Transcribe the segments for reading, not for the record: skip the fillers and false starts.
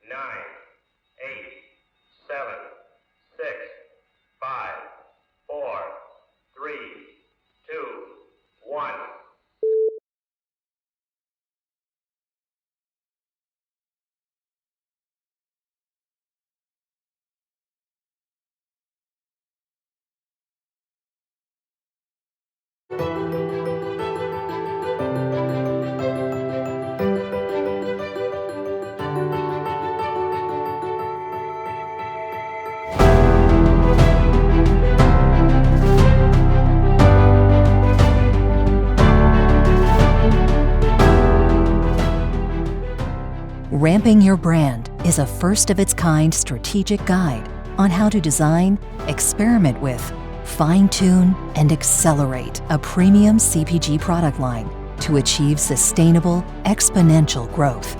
nine, eight, seven, six, five, four, three, two, one. Ramping Your Brand is a first-of-its-kind strategic guide on how to design, experiment with, fine-tune, and accelerate a premium CPG product line to achieve sustainable, exponential growth.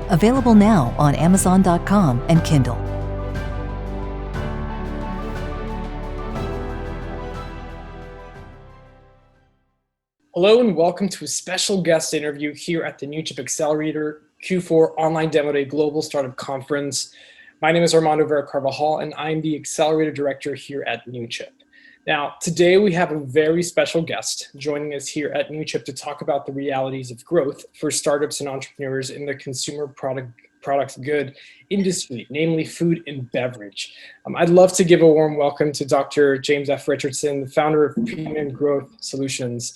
Available now on Amazon.com and Kindle. Hello and welcome to a special guest interview here at the Newchip Accelerator Q4 Online Demo Day Global Startup Conference. My name is Armando Vera Carvajal and I'm the Accelerator Director here at Newchip. Now, today we have a very special guest joining us here at Newchip to talk about the realities of growth for startups and entrepreneurs in the consumer product good industry, namely food and beverage. I'd love to give a warm welcome to Dr. James F. Richardson, the founder of Premium Growth Solutions.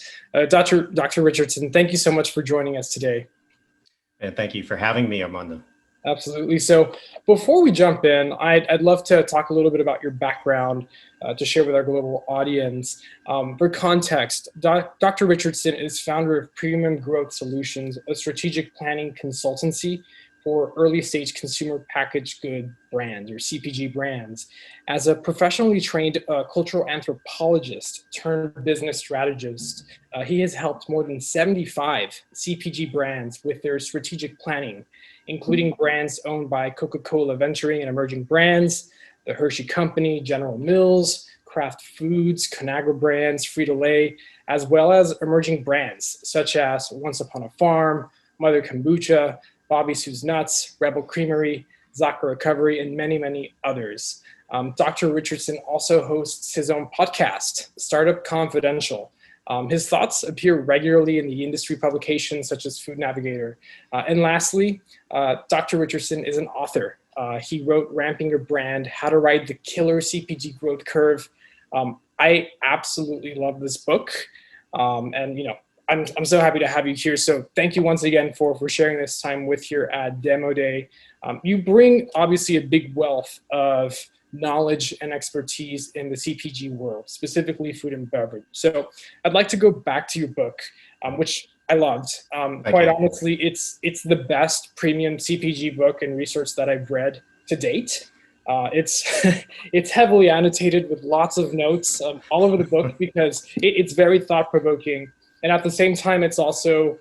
Dr. Richardson, thank you so much for joining us today. And thank you for having me, Armando. Absolutely. So before we jump in, I'd love to talk a little bit about your background to share with our global audience. For context, Dr. Richardson is founder of Premium Growth Solutions, a strategic planning consultancy for early stage consumer packaged good brands or CPG brands. As a professionally trained cultural anthropologist turned business strategist, he has helped more than 75 CPG brands with their strategic planning, including brands owned by Coca-Cola venturing and emerging brands, the Hershey Company, General Mills, Kraft Foods, ConAgra Brands, Frito-Lay, as well as emerging brands such as Once Upon a Farm, Mother Kombucha, Bobby Sue's Nuts, Rebel Creamery, Zaca Recovery, and many, many others. Dr. Richardson also hosts his own podcast, Startup Confidential. His thoughts appear regularly in the industry publications such as Foodnavigator. And lastly, Dr. Richardson is an author. He wrote Ramping Your Brand, How to Ride the Killer CPG Growth Curve. I absolutely love this book. And I'm so happy to have you here. So thank you once again for sharing this time with here at Demo Day. You bring obviously a big wealth of knowledge and expertise in the CPG world, specifically food and beverage. So I'd like to go back to your book, which I loved. Quite honestly, it's the best premium CPG book and research that I've read to date. It's heavily annotated with lots of notes all over the book because it's very thought-provoking. And at the same time, it's also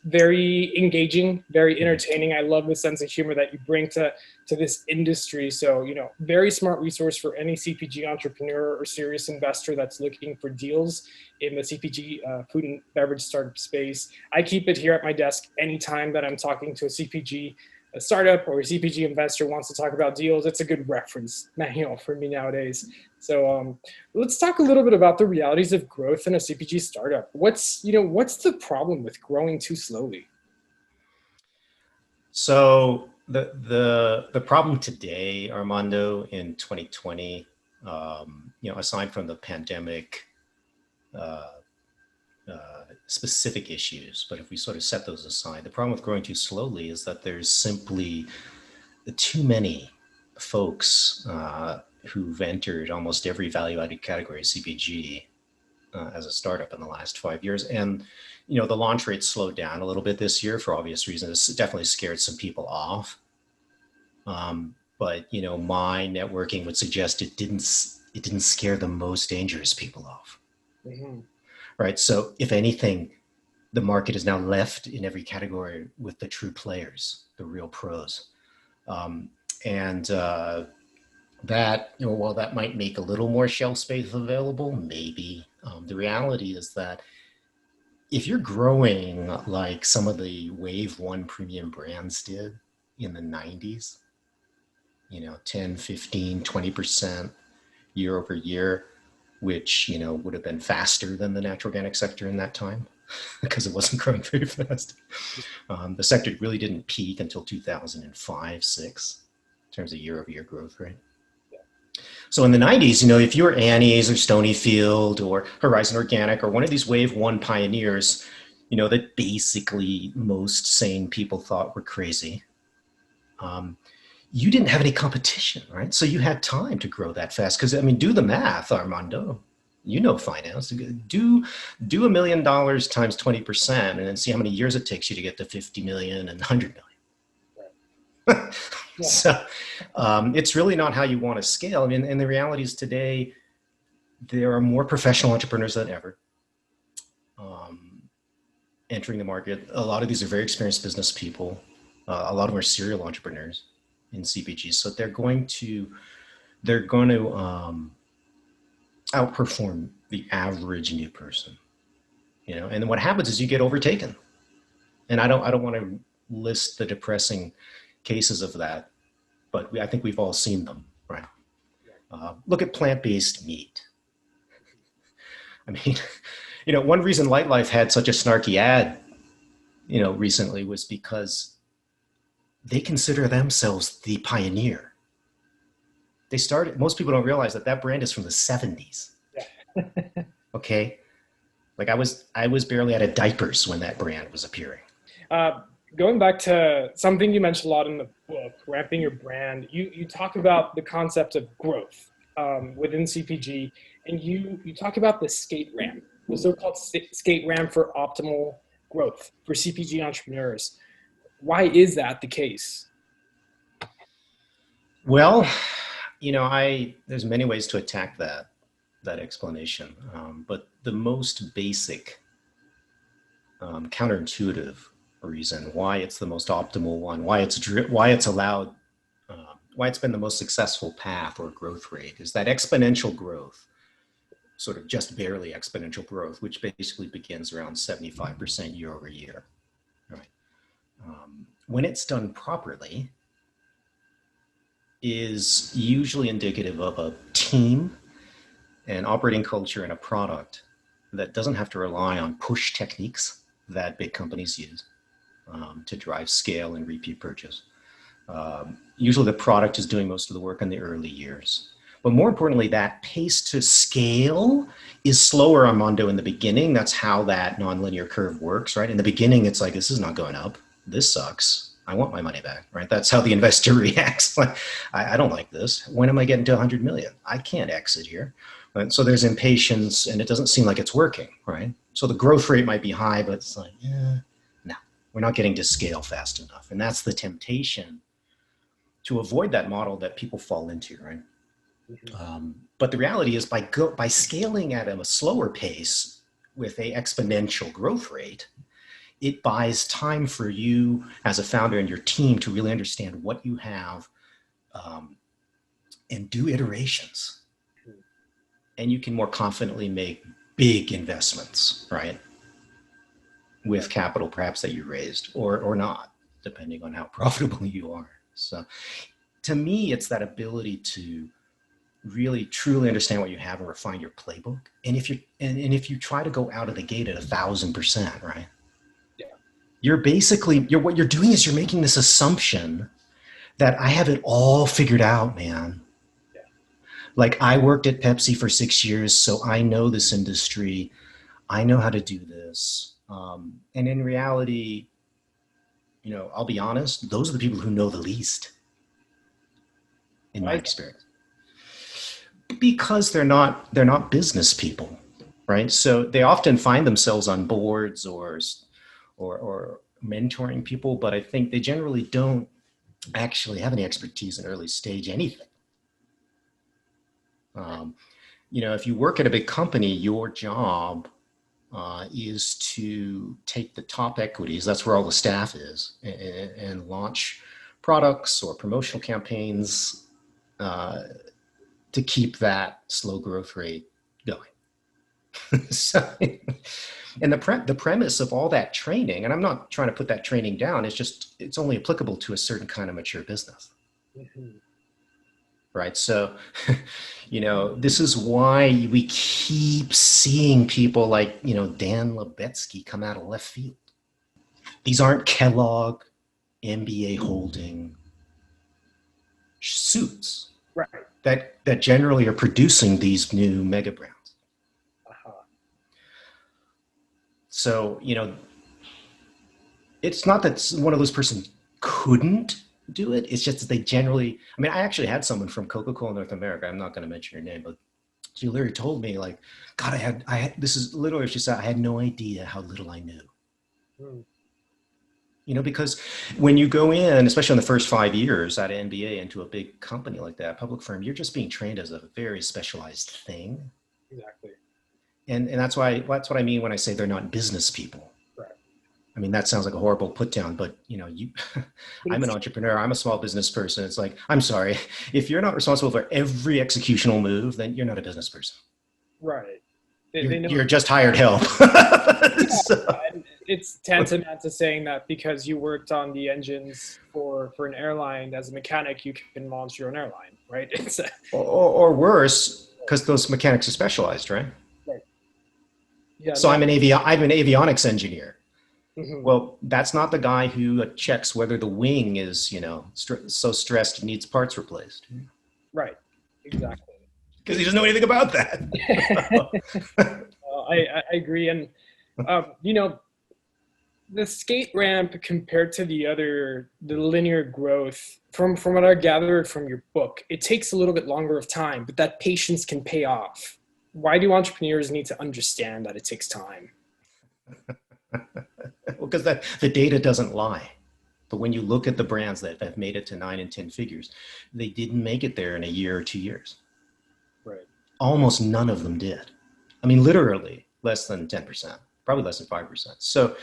very engaging, very entertaining. I love the sense of humor that you bring to this industry. So, very smart resource for any CPG entrepreneur or serious investor that's looking for deals in the CPG food and beverage startup space. I keep it here at my desk anytime that I'm talking to a startup or a CPG investor wants to talk about deals. It's a good reference manual for me nowadays. So let's talk a little bit about the realities of growth in a CPG startup. What's the problem with growing too slowly? So the problem today, Armando, in 2020, aside from the pandemic specific issues, but if we sort of set those aside, the problem with growing too slowly is that there's simply too many folks who've entered almost every value-added category of CPG as a startup in the last 5 years. And, the launch rate slowed down a little bit this year for obvious reasons. It definitely scared some people off. But, my networking would suggest it didn't scare the most dangerous people off. Mm-hmm. Right. So if anything, the market is now left in every category with the true players, the real pros. That, while that might make a little more shelf space available, maybe, the reality is that if you're growing like some of the Wave 1 premium brands did, in the 90s, 10, 15, 20% year over year, which, would have been faster than the natural organic sector in that time because it wasn't growing very fast. The sector really didn't peak until 2005, 6 in terms of year over year growth rate. So in the 90s, if you were Annie's or Stonyfield or Horizon Organic or one of these wave one pioneers, that basically most sane people thought were crazy, you didn't have any competition, right? So you had time to grow that fast. Because, do the math, Armando. Finance. Do $1 million times 20% and then see how many years it takes you to get to 50 million and 100 million. Yeah. So it's really not how you want to scale. And the reality is today, there are more professional entrepreneurs than ever entering the market. A lot of these are very experienced business people. A lot of them are serial entrepreneurs in CPG. So they're going to outperform the average new person, and then what happens is you get overtaken. And I don't want to list the depressing cases of that, but I think we've all seen them, right? Look at plant-based meat. One reason Light Life had such a snarky ad, recently was because they consider themselves the pioneer. Most people don't realize that brand is from the 70s. Yeah. Okay. Like I was barely out of diapers when that brand was appearing. Going back to something you mentioned a lot in the book, ramping your brand, you talk about the concept of growth within CPG, and you talk about the skate ramp, the so-called skate ramp for optimal growth for CPG entrepreneurs. Why is that the case? Well, there's many ways to attack that explanation, but the most basic, counterintuitive reason why it's the most optimal one, why it's allowed, why it's been the most successful path or growth rate is that exponential growth, sort of just barely exponential growth, which basically begins around 75% year over year. Right? When it's done properly, is usually indicative of a team, an operating culture, and a product that doesn't have to rely on push techniques that big companies use to drive scale and repeat purchase. Usually the product is doing most of the work in the early years. But more importantly, that pace to scale is slower, Armando, in the beginning. That's how that nonlinear curve works, right? In the beginning, it's like, this is not going up. This sucks. I want my money back, right? That's how the investor reacts. Like, I don't like this. When am I getting to 100 million? I can't exit here. Right? So there's impatience and it doesn't seem like it's working, right? So the growth rate might be high, but it's like, no, we're not getting to scale fast enough. And that's the temptation to avoid that model that people fall into, right? Mm-hmm. But the reality is by scaling at a slower pace with an exponential growth rate, it buys time for you as a founder and your team to really understand what you have and do iterations. And you can more confidently make big investments, right? With capital perhaps that you raised or not, depending on how profitable you are. So to me, it's that ability to really truly understand what you have and refine your playbook. And if you try to go out of the gate at 1,000%, right? What you're doing is you're making this assumption that I have it all figured out, man. Yeah. Like I worked at Pepsi for 6 years, so I know this industry. I know how to do this. And in reality, I'll be honest, those are the people who know the least in my experience. Because they're not business people, right? So they often find themselves on boards or mentoring people, but I think they generally don't actually have any expertise in early stage anything. If you work at a big company, your job is to take the top equities, that's where all the staff is, and launch products or promotional campaigns to keep that slow growth rate going. So, and the premise of all that training, and I'm not trying to put that training down, it's only applicable to a certain kind of mature business. Mm-hmm. Right. So, this is why we keep seeing people like, Dan Lebetsky come out of left field. These aren't Kellogg, MBA holding suits, right, that generally are producing these new mega brands. So, it's not that one of those persons couldn't do it. It's just that they generally, I actually had someone from Coca-Cola North America. I'm not going to mention her name, but she literally told me, like, God, I had, this is literally, she said, I had no idea how little I knew. Because when you go in, especially in the first 5 years out of MBA into a big company like that, public firm, you're just being trained as a very specialized thing. Exactly. And that's what I mean when I say they're not business people. Right. That sounds like a horrible put down, but I'm an entrepreneur. I'm a small business person. It's like, I'm sorry, if you're not responsible for every executional move, then you're not a business person. Right. You're just hired help. So. It's tantamount to saying that because you worked on the engines for an airline as a mechanic, you can launch your own airline, right? Or worse, because those mechanics are specialized, right? Right. Yeah. So I'm an avionics engineer. Mm-hmm. Well, that's not the guy who checks whether the wing is, so stressed and needs parts replaced. Right. Exactly. Because he doesn't know anything about that. I agree. And, the skate ramp compared to the linear growth, from what I gathered from your book, it takes a little bit longer of time, but that patience can pay off. Why do entrepreneurs need to understand that it takes time? Well, because the data doesn't lie. But when you look at the brands that have made it to 9 and 10 figures, they didn't make it there in a year or 2 years. Right. Almost none of them did. Literally less than 10%, probably less than 5%. So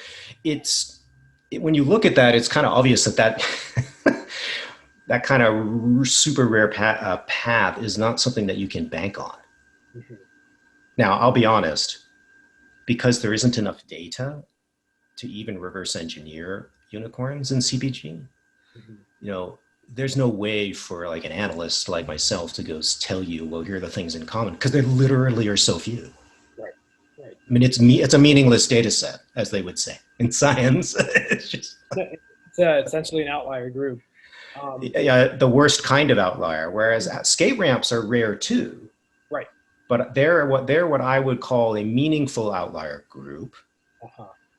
when you look at that, it's kind of obvious that that kind of super rare path is not something that you can bank on. Mm-hmm. Now, I'll be honest, because there isn't enough data to even reverse engineer unicorns in CPG, mm-hmm. There's no way for like an analyst like myself to go tell you, well, here are the things in common, because there literally are so few. Right. Right. It's a meaningless data set, as they would say in science. It's essentially an outlier group. The worst kind of outlier, whereas skate ramps are rare too. Right. But they're what I would call a meaningful outlier group,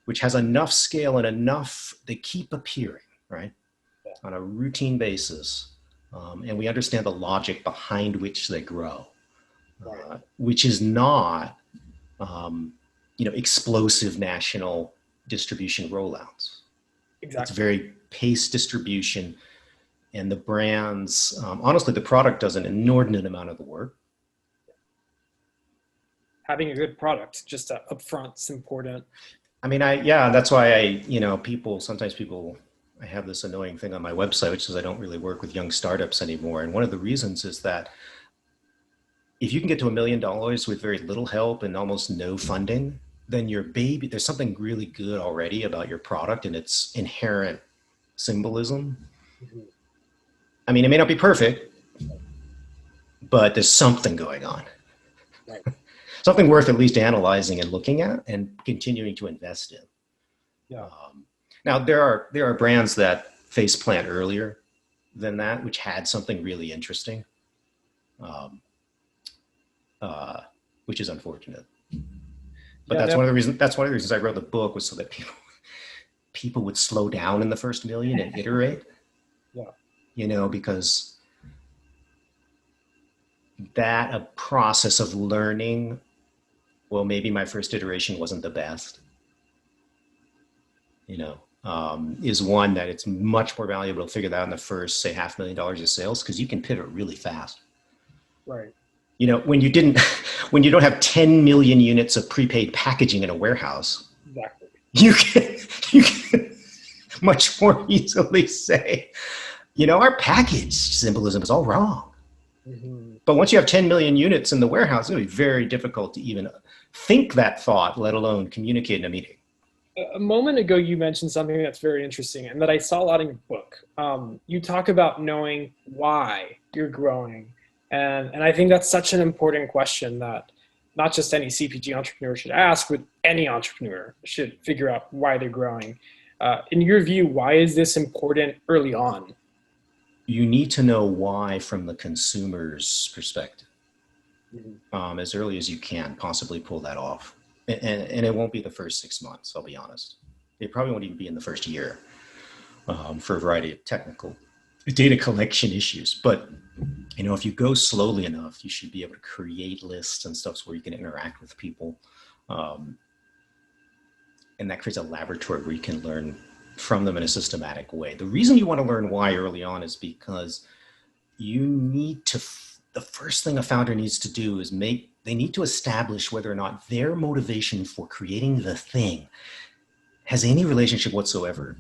which has enough scale and they keep appearing, right? Yeah. On a routine basis. And we understand the logic behind which they grow, right. Which is not, explosive national distribution rollouts. Exactly. It's very paced distribution. And the brands, honestly, the product does an inordinate amount of the work. Having a good product, just up front, is important. That's why I have this annoying thing on my website, which is I don't really work with young startups anymore. And one of the reasons is that if you can get to $1 million with very little help and almost no funding, then there's something really good already about your product and its inherent symbolism. Mm-hmm. It may not be perfect, but there's something going on. Right. Something worth at least analyzing and looking at and continuing to invest in. Yeah. Now there are brands that face plant earlier than that, which had something really interesting, which is unfortunate. But that's one of the reasons I wrote the book, was so that people would slow down in the first million and iterate. Yeah. Because that a process of learning, well, maybe my first iteration wasn't the best, is one that it's much more valuable to figure that out in the first, say, $500,000 of sales, because you can pivot really fast. Right. When you don't have 10 million units of prepaid packaging in a warehouse, exactly. you can much more easily say, our package symbolism is all wrong. Mhm. But once you have 10 million units in the warehouse, it's going to be very difficult to even think that thought, let alone communicate in a meeting. A moment ago, you mentioned something that's very interesting and that I saw a lot in your book. You talk about knowing why you're growing. And I think that's such an important question that not just any CPG entrepreneur should ask, but any entrepreneur should figure out why they're growing. In your view, why is this important early on? You need to know why from the consumer's perspective. As early as you can possibly pull that off. And it won't be the first 6 months, I'll be honest. It probably won't even be in the first year for a variety of technical data collection issues. But, you know, if you go slowly enough, you should be able to create lists and stuff where you can interact with people. And that creates a laboratory where you can learn from them in a systematic way. The reason you want to learn why early on is because you need to, the first thing a founder needs to do is they need to establish whether or not their motivation for creating the thing has any relationship whatsoever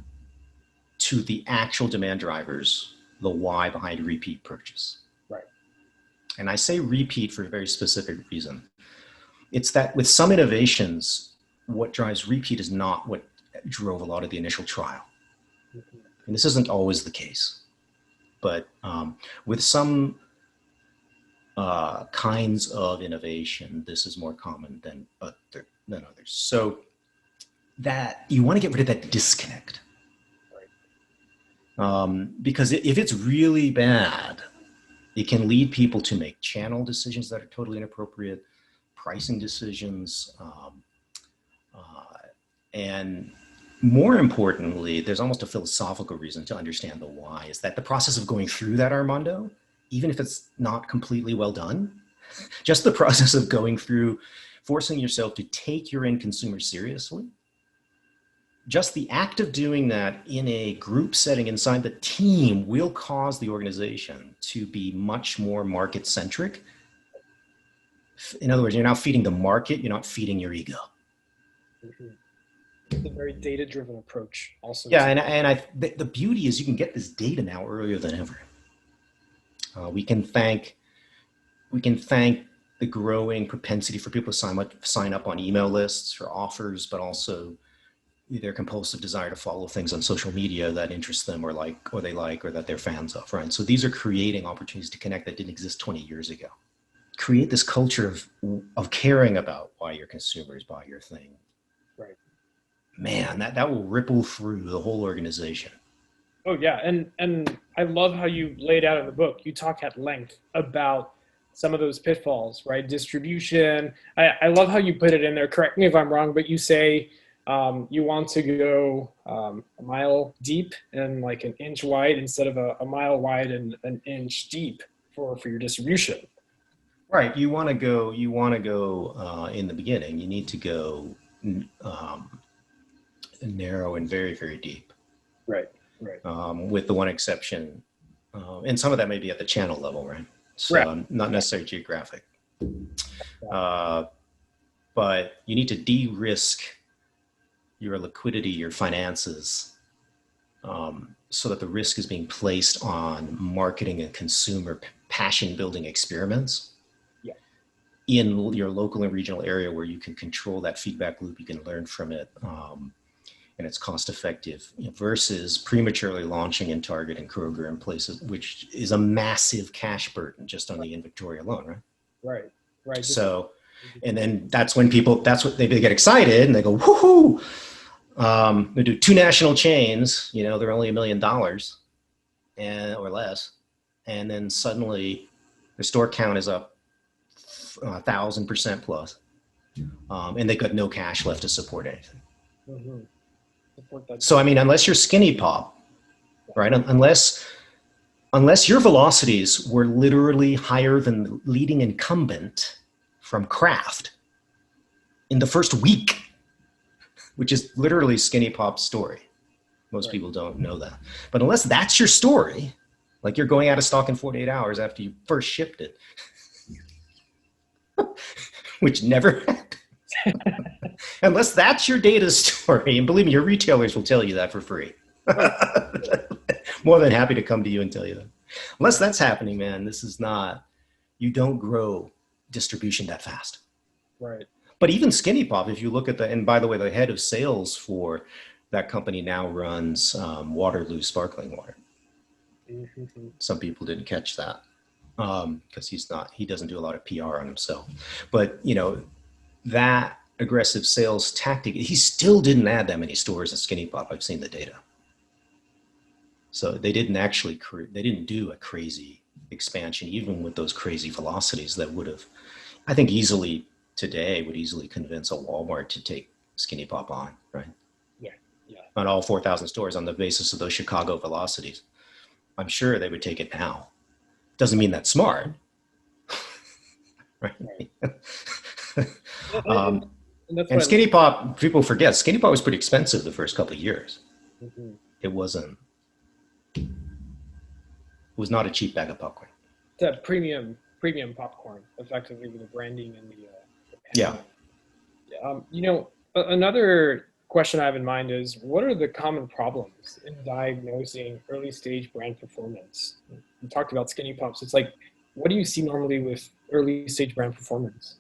to the actual demand drivers, the why behind repeat purchase. Right. And I say repeat for a very specific reason. It's that with some innovations, what drives repeat is not what drove a lot of the initial trial. And this isn't always the case, but with some kinds of innovation, this is more common than others. So that you want to get rid of that disconnect. Because if it's really bad, it can lead people to make channel decisions that are totally inappropriate, pricing decisions, and more importantly, there's almost a philosophical reason to understand the why, is that the process of going through that, Armando, even if it's not completely well done, just the process of going through, forcing yourself to take your end consumer seriously, just the act of doing that in a group setting inside the team will cause the organization to be much more market-centric. In other words, you're now feeding the market, you're not feeding your ego. It's a very data-driven approach also. Yeah, and the beauty is you can get this data now earlier than ever. We can thank the growing propensity for people to sign up on email lists for offers, but also their compulsive desire to follow things on social media that interest them or they like or that they're fans of, right? So these are creating opportunities to connect that didn't exist 20 years ago. Create this culture of caring about why your consumers buy your thing. Right. Man, that will ripple through the whole organization. Oh yeah, and I love how you laid out in the book. You talk at length about some of those pitfalls, right? Distribution. I love how you put it in there. Correct me if I'm wrong, but you say you want to go a mile deep and like an inch wide instead of a mile wide and an inch deep for your distribution. Right. You want to go in the beginning. You need to go narrow and very, very deep. Right. Right. With the one exception, and some of that may be at the channel level, right? So right. Not necessarily geographic. But you need to de-risk your liquidity, your finances, so that the risk is being placed on marketing and consumer passion-building experiments in your local and regional area where you can control that feedback loop, you can learn from it, and it's cost effective, versus prematurely launching in Target and Kroger and places, which is a massive cash burden just on the inventory alone, right? Right. So, and then that's when they get excited and they go, woohoo! They do 2 national chains, they're only $1 million or less. And then suddenly the store count is up 1,000% plus. And they've got no cash left to support anything. Mm-hmm. So, unless you're skinny pop, right? Unless your velocities were literally higher than the leading incumbent from Kraft in the first week, which is literally skinny pop's story. Most people don't know that. But unless that's your story, like you're going out of stock in 48 hours after you first shipped it, which never happened. Unless that's your data story, and believe me, your retailers will tell you that for free. More than happy to come to you and tell you that. Unless that's happening, man, this is not you don't grow distribution that fast. Right. But even Skinny Pop, if you look at and by the way, the head of sales for that company now runs Waterloo sparkling water. Mm-hmm. Some people didn't catch that because he doesn't do a lot of PR on himself. But, that aggressive sales tactic, he still didn't add that many stores at Skinny Pop. I've seen the data. So they didn't do a crazy expansion, even with those crazy velocities that would have, I think today would easily convince a Walmart to take Skinny Pop on, right? Yeah. On all 4,000 stores on the basis of those Chicago velocities. I'm sure they would take it now. Doesn't mean that's smart. Right. And Skinny Pop, people forget, Skinny Pop was pretty expensive the first couple of years. Mm-hmm. It was not a cheap bag of popcorn. That premium popcorn, effectively, with the branding and the yeah. Another question I have in mind is, what are the common problems in diagnosing early stage brand performance? You talked about Skinny Pops. It's like, what do you see normally with early stage brand performance?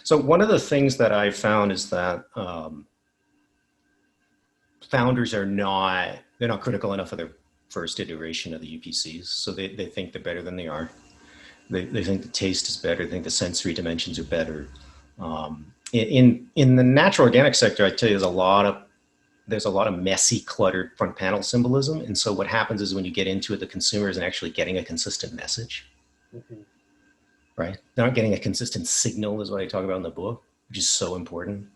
So one of the things that I've found is that founders they're not critical enough of their first iteration of the UPCs. So they think they're better than they are. They think the taste is better. They think the sensory dimensions are better. In the natural organic sector, I tell you, there's a lot of messy, cluttered front panel symbolism. And so what happens is when you get into it, the consumer isn't actually getting a consistent message, mm-hmm. right? They're not getting a consistent signal is what I talk about in the book, which is so important.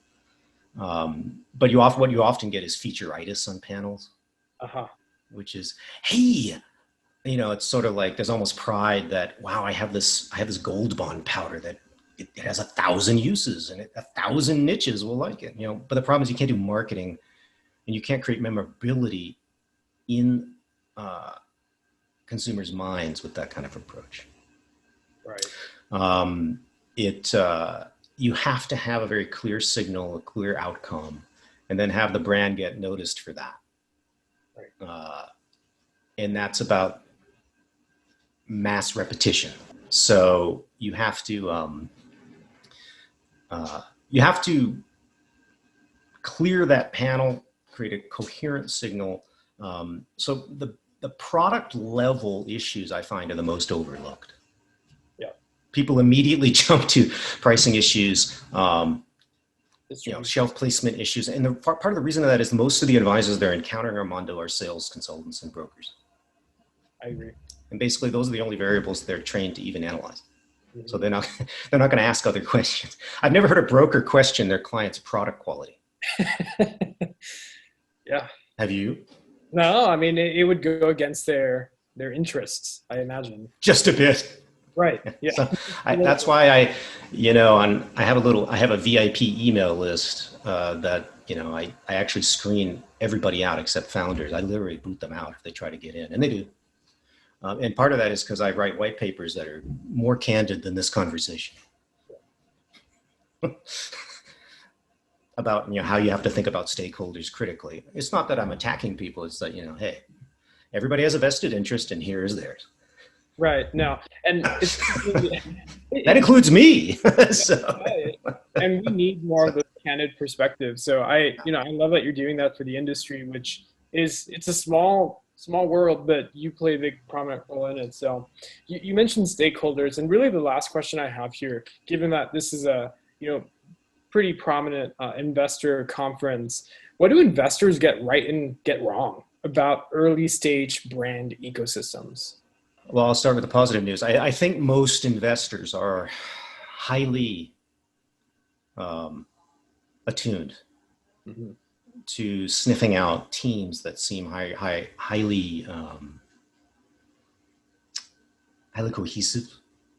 But what you often get is featureitis on panels, which is, hey, it's sort of like there's almost pride that, wow, I have this Gold Bond powder that it has 1,000 uses and 1,000 niches will like it, but the problem is you can't do marketing and you can't create memorability in consumers' minds with that kind of approach. Right. You have to have a very clear signal, a clear outcome, and then have the brand get noticed for that. Right. And that's about mass repetition. So you have to clear that panel, create a coherent signal. So the product level issues I find are the most overlooked. Yeah. People immediately jump to pricing issues, shelf placement issues. And part of the reason of that is most of the advisors they're encountering, Armando, are sales consultants and brokers. I agree. And basically those are the only variables they're trained to even analyze. Mm-hmm. So they're not going to ask other questions. I've never heard a broker question their client's product quality. Yeah. Have you? No, I mean, it would go against their interests, I imagine. Just a bit. Right. Yeah. So that's why I have a VIP email list that, I actually screen everybody out except founders. I literally boot them out if they try to get in, and they do. And part of that is because I write white papers that are more candid than this conversation about, how you have to think about stakeholders critically. It's not that I'm attacking people. It's that, hey, everybody has a vested interest and here is theirs. Right. No. And that includes me. So. And we need more of a candid perspective. So I love that you're doing that for the industry, which it's a small world, but you play a big prominent role in it. So you mentioned stakeholders, and really the last question I have here, given that this is a pretty prominent investor conference, what do investors get right and get wrong about early stage brand ecosystems? Well, I'll start with the positive news. I think most investors are highly attuned mm-hmm. to sniffing out teams that seem highly cohesive,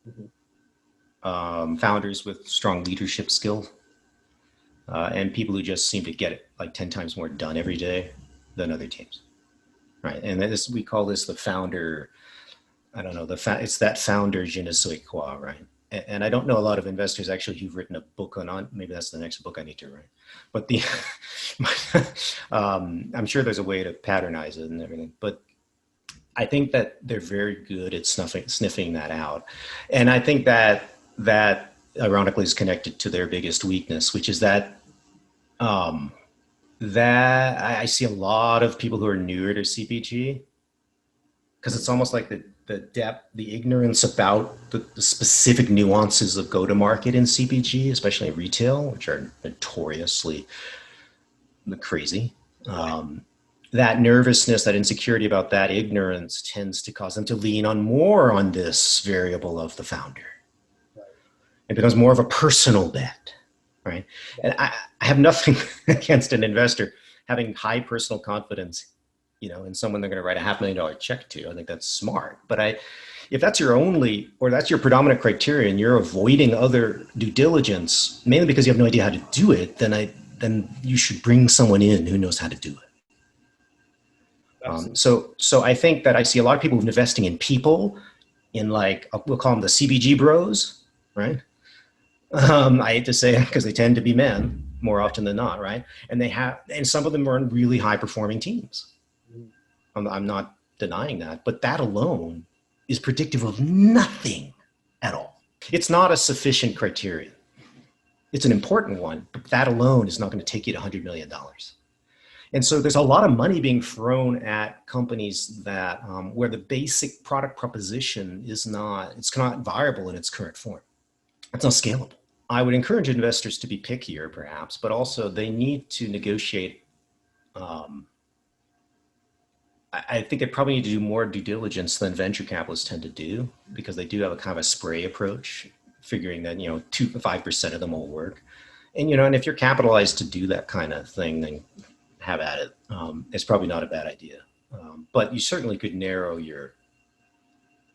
mm-hmm. Founders with strong leadership skill, and people who just seem to get it like 10 times more done every day than other teams, right? And we call this the founder. I don't know, it's that founder je ne sais quoi, right? And I don't know a lot of investors actually who've written a book on, maybe that's the next book I need to write. But I'm sure there's a way to patternize it and everything. But I think that they're very good at sniffing that out. And I think that ironically is connected to their biggest weakness, which is that that I see a lot of people who are newer to CPG, because it's almost like the depth, the ignorance about the specific nuances of go-to-market in CPG, especially in retail, which are notoriously crazy. That nervousness, that insecurity about that ignorance tends to cause them to lean on more on this variable of the founder. Right. It becomes more of a personal bet, right? Yeah. And I have nothing against an investor having high personal confidence, in someone they're going to write a $500,000 check to. I think that's smart. But if that's your only, or that's your predominant criteria, and you're avoiding other due diligence, mainly because you have no idea how to do it, then you should bring someone in who knows how to do it. So I think that I see a lot of people investing in people, in we'll call them the CPG bros, right? I hate to say it because they tend to be men more often than not, right? And some of them are in really high performing teams. I'm not denying that, but that alone is predictive of nothing at all. It's not a sufficient criterion. It's an important one, but that alone is not going to take you to $100 million. And so there's a lot of money being thrown at companies that where the basic product proposition it's not viable in its current form. It's not scalable. I would encourage investors to be pickier, perhaps, but also they need to negotiate. I think they probably need to do more due diligence than venture capitalists tend to do, because they do have a kind of a spray approach, figuring that 2 to 5% of them will work. And and if you're capitalized to do that kind of thing, then have at it. It's probably not a bad idea, but you certainly could you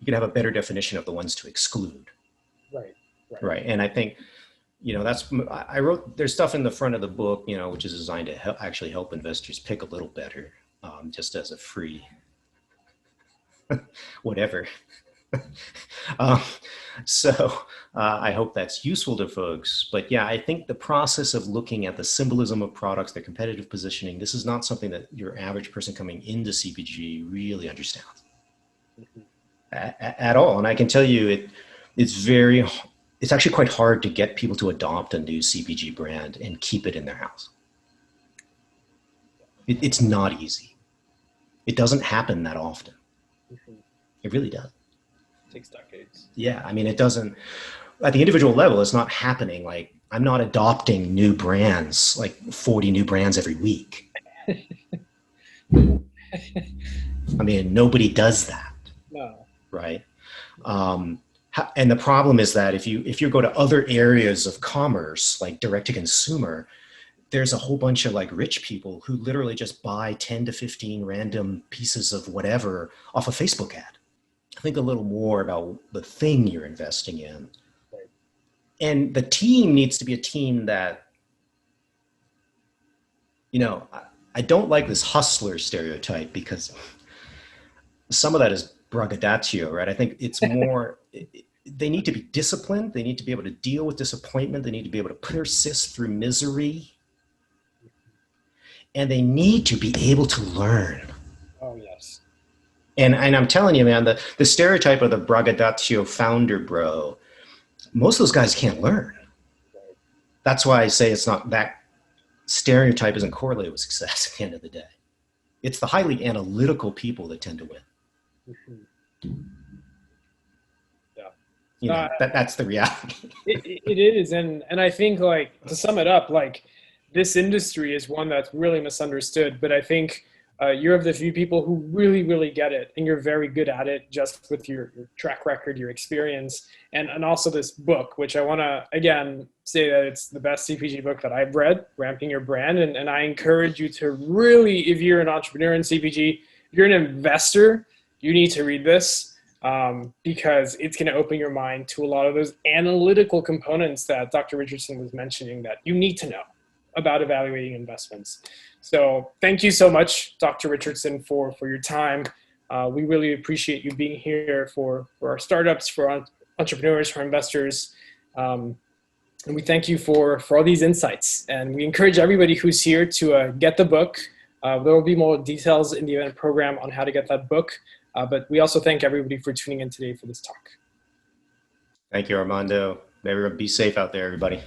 could have a better definition of the ones to exclude. Right. And I think, there's stuff in the front of the book, which is designed to actually help investors pick a little better, just as a free, whatever. So I hope that's useful to folks. But yeah, I think the process of looking at the symbolism of products, their competitive positioning, this is not something that your average person coming into CPG really understands at all. And I can tell you it's actually quite hard to get people to adopt a new CPG brand and keep it in their house. It's not easy. It doesn't happen that often. It really does. Takes decades. Yeah, I mean, it doesn't, at the individual level, it's not happening. I'm not adopting new brands, 40 new brands every week. I mean, nobody does that. No. Right? And the problem is that if you go to other areas of commerce, like direct to consumer, there's a whole bunch of rich people who literally just buy 10 to 15 random pieces of whatever off a Facebook ad. Think a little more about the thing you're investing in. Right. And the team needs to be a team that, I don't like this hustler stereotype, because some of that is braggadocio, right? I think it's more, they need to be disciplined. They need to be able to deal with disappointment. They need to be able to persist through misery. And they need to be able to learn. Oh, yes. And I'm telling you, man, the stereotype of the braggadocio founder bro, most of those guys can't learn. That's why I say it's not, that stereotype isn't correlated with success at the end of the day. It's the highly analytical people that tend to win. Yeah. That's the reality. It is. And I think, to sum it up, this industry is one that's really misunderstood, but I think you're of the few people who really, really get it, and you're very good at it just with your track record, your experience, and also this book, which I want to, again, say that it's the best CPG book that I've read, Ramping Your Brand. And I encourage you to really, if you're an entrepreneur in CPG, if you're an investor, you need to read this, because it's going to open your mind to a lot of those analytical components that Dr. Richardson was mentioning that you need to know about evaluating investments. So thank you so much, Dr. Richardson, for your time. We really appreciate you being here for our startups, for entrepreneurs, for investors. And we thank you for all these insights. And we encourage everybody who's here to get the book. There will be more details in the event program on how to get that book. But we also thank everybody for tuning in today for this talk. Thank you, Armando. Everyone be safe out there, everybody.